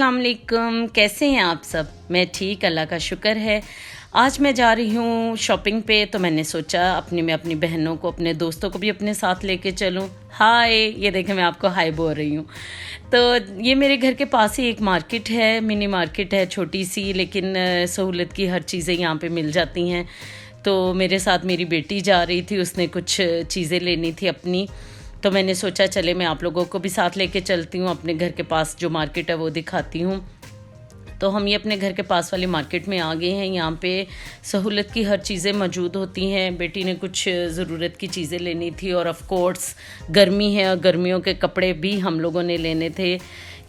अस्सलाम वालेकुम, कैसे हैं आप सब। मैं ठीक, अल्लाह का शुक्र है। आज मैं जा रही हूँ शॉपिंग पे, तो मैंने सोचा मैं अपनी बहनों को, अपने दोस्तों को भी अपने साथ लेके चलूँ। हाय, ये देखें मैं आपको हाय बोल रही हूँ। तो ये मेरे घर के पास ही एक मार्केट है, मिनी मार्केट है, छोटी सी, लेकिन सहूलत की हर चीज़ें यहाँ पे मिल जाती हैं। तो मेरे साथ मेरी बेटी जा रही थी, उसने कुछ चीज़ें लेनी थी अपनी, तो मैंने सोचा चले मैं आप लोगों को भी साथ लेके चलती हूँ। अपने घर के पास जो मार्केट है वो दिखाती हूँ। तो हम ये अपने घर के पास वाली मार्केट में आ गए हैं। यहाँ पे सहूलत की हर चीज़ें मौजूद होती हैं। बेटी ने कुछ ज़रूरत की चीज़ें लेनी थी, और ऑफ़ कोर्स गर्मी है और गर्मियों के कपड़े भी हम लोगों ने लेने थे,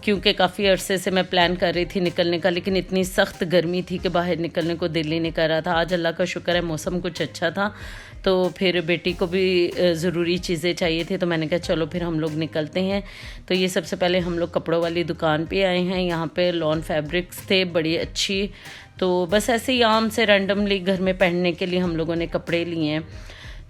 क्योंकि काफ़ी अरसे से मैं प्लान कर रही थी निकलने का, लेकिन इतनी सख्त गर्मी थी कि बाहर निकलने को दिल ही नहीं कर रहा था। आज अल्लाह का शुक्र है मौसम कुछ अच्छा था, तो फिर बेटी को भी ज़रूरी चीज़ें चाहिए थी, तो मैंने कहा चलो फिर हम लोग निकलते हैं। तो ये सबसे पहले हम लोग कपड़ों वाली दुकान पे आए हैं। यहाँ पे लॉन फैब्रिक्स थे बड़ी अच्छी, तो बस ऐसे ही आम से रैंडमली घर में पहनने के लिए हम लोगों ने कपड़े लिए हैं।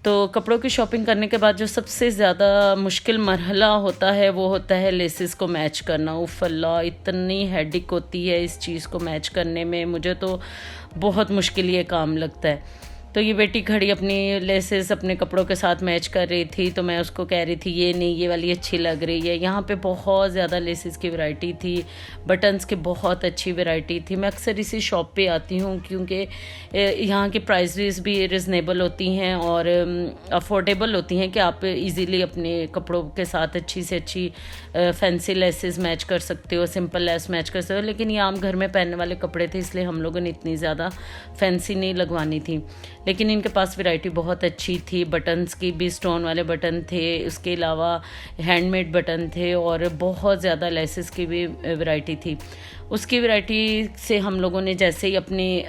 तो कपड़ों की शॉपिंग करने के बाद जो सबसे ज़्यादा मुश्किल मरहला होता है वो होता है लेसेस को मैच करना। उफ़ अल्लाह, इतनी हेडेक होती है इस चीज़ को मैच करने में, मुझे तो बहुत मुश्किल ये काम लगता है। तो ये बेटी खड़ी अपनी लेसेस अपने कपड़ों के साथ मैच कर रही थी, तो मैं उसको कह रही थी ये नहीं, ये वाली अच्छी लग रही है। यहाँ पे बहुत ज़्यादा लेसेस की वैरायटी थी, बटन्स की बहुत अच्छी वैरायटी थी। मैं अक्सर इसी शॉप पे आती हूँ क्योंकि यहाँ की प्राइसेस भी रिजनेबल होती हैं और अफोर्डेबल होती हैं कि आप इजीली अपने कपड़ों के साथ अच्छी से अच्छी फैंसी लेसेस मैच कर सकते हो, सिंपल लेस मैच कर सकते हो। लेकिन ये आम घर में पहनने वाले कपड़े थे, इसलिए हम लोगों ने इतनी ज़्यादा फैंसी नहीं लगवानी थी। लेकिन इनके पास वैरायटी बहुत अच्छी थी। बटन्स की भी स्टोन वाले बटन थे, उसके अलावा हैंडमेड बटन थे, और बहुत ज़्यादा लेसेस की भी वैरायटी थी। उसकी वैरायटी से हम लोगों ने जैसे ही अपनी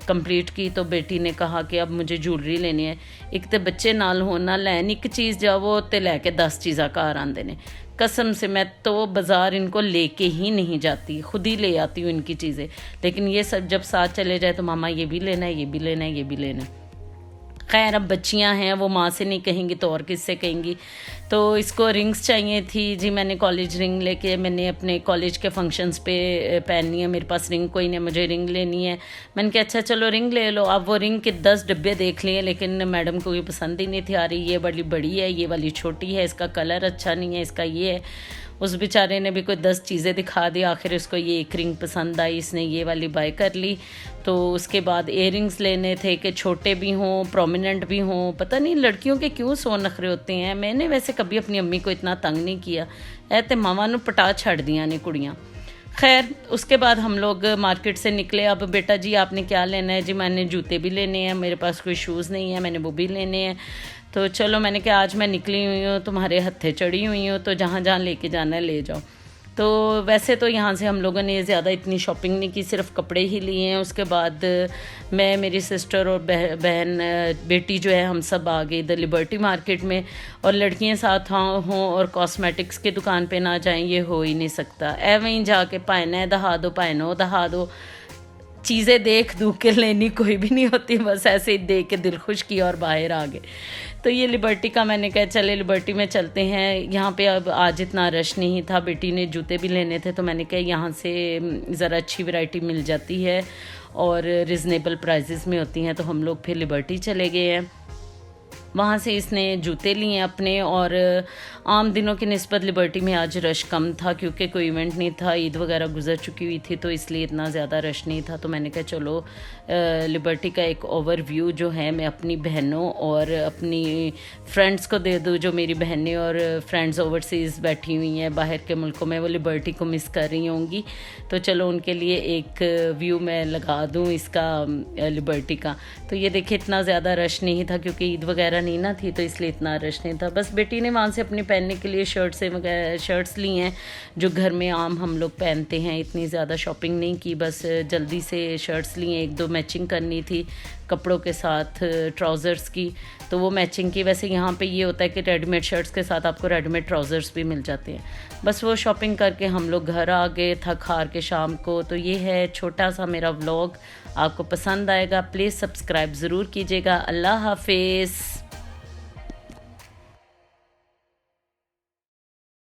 कंप्लीट की, तो बेटी ने कहा कि अब मुझे ज्वेलरी लेनी है। एक तो बच्चे नाल होना, लैन एक चीज़ जावो तो लैके 10 चीज़ा घर आते हैं। कसम से मैं तो बाज़ार इनको लेके ही नहीं जाती, खुद ही ले आती हूँ इनकी चीज़ें। लेकिन ये सब जब साथ चले जाए तो मामा ये भी लेना है, ये भी लेना है, ये भी लेना है। खैर, अब बच्चियां हैं, वो माँ से नहीं कहेंगी तो और किससे कहेंगी। तो इसको रिंग्स चाहिए थी जी। मैंने कॉलेज रिंग लेके मैंने अपने कॉलेज के फंक्शंस पे पहननी है। मेरे पास रिंग कोई नहीं, मुझे रिंग लेनी है। मैंने कहा अच्छा चलो रिंग ले लो। अब वो रिंग के 10 डब्बे देख लिए, लेकिन मैडम को ये पसंद ही नहीं थी आ रही। ये वाली बड़ी है, ये वाली छोटी है, इसका कलर अच्छा नहीं है, इसका ये है। उस बेचारे ने भी कोई 10 चीज़ें दिखा दी, आखिर उसको ये एक रिंग पसंद आई, इसने ये वाली बाय कर ली। तो उसके बाद इयररिंग्स लेने थे कि छोटे भी हों, प्रोमिनेंट भी हों। पता नहीं लड़कियों के क्यों सो नखरे होते हैं। मैंने वैसे कभी अपनी अम्मी को इतना तंग नहीं किया, ऐते मामा नू पटा छड़ दिया ने कुड़ियाँ। खैर, उसके बाद हम लोग मार्केट से निकले। अब बेटा जी आपने क्या लेना है? जी मैंने जूते भी लेने हैं, मेरे पास कोई शूज़ नहीं है, मैंने वो भी लेने हैं। तो चलो, मैंने कहा आज मैं निकली हुई हूँ, तुम्हारे हत्थे चढ़ी हुई हूँ, तो जहाँ जहाँ लेके जाना है ले जाओ। तो वैसे तो यहाँ से हम लोगों ने ज़्यादा इतनी शॉपिंग नहीं की, सिर्फ कपड़े ही लिए हैं। उसके बाद मैं, मेरी सिस्टर और बहन बेटी जो है, हम सब आ गए इधर लिबर्टी मार्केट में। और लड़कियाँ साथ हों और कॉस्मेटिक्स की दुकान पे ना जाएं, ये हो ही नहीं सकता। वहीं जाके पायना दहा दो, पायनो दहा दो, चीज़ें देख दूख के लेनी कोई भी नहीं होती, बस ऐसे ही देख के दिल खुश किया और बाहर आ गए। तो ये लिबर्टी का मैंने कहा चले लिबर्टी में चलते हैं। यहाँ पे अब आज इतना रश नहीं था। बेटी ने जूते भी लेने थे, तो मैंने कहा यहाँ से ज़रा अच्छी वैरायटी मिल जाती है और रिजनेबल प्राइसेस में होती हैं। तो हम लोग फिर लिबर्टी चले गए हैं। वहाँ से इसने जूते लिए अपने, और आम दिनों की निस्बत लिबर्टी में आज रश कम था क्योंकि कोई इवेंट नहीं था, ईद वगैरह गुजर चुकी हुई थी, तो इसलिए इतना ज़्यादा रश नहीं था। तो मैंने कहा चलो लिबर्टी का एक ओवरव्यू जो है मैं अपनी बहनों और अपनी फ्रेंड्स को दे दूँ। जो मेरी बहनें और फ्रेंड्स ओवरसीज़ बैठी हुई हैं बाहर के मुल्कों में, वो लिबर्टी को मिस कर रही होंगी, तो चलो उनके लिए एक व्यू मैं लगा दूँ इसका लिबर्टी का। तो ये देखिए इतना ज़्यादा रश नहीं था क्योंकि ईद वगैरह नहीं ना थी, तो इसलिए इतना रश नहीं था। बस बेटी ने वहाँ से अपने पहनने के लिए शर्ट्स ली हैं जो घर में आम हम लोग पहनते हैं। इतनी ज़्यादा शॉपिंग नहीं की, बस जल्दी से शर्ट्स ली हैं। एक दो मैचिंग करनी थी कपड़ों के साथ, ट्राउज़र्स की, तो वो मैचिंग की। वैसे यहाँ पे ये होता है कि रेडीमेड शर्ट्स के साथ आपको रेडीमेड ट्राउज़र्स भी मिल जाते हैं। बस वो शॉपिंग करके हम लोग घर आ गए थक हार के शाम को। तो ये है छोटा सा मेरा व्लॉग, आपको पसंद आएगा। प्लीज़ सब्सक्राइब ज़रूर कीजिएगा। अल्लाह हाफिज़।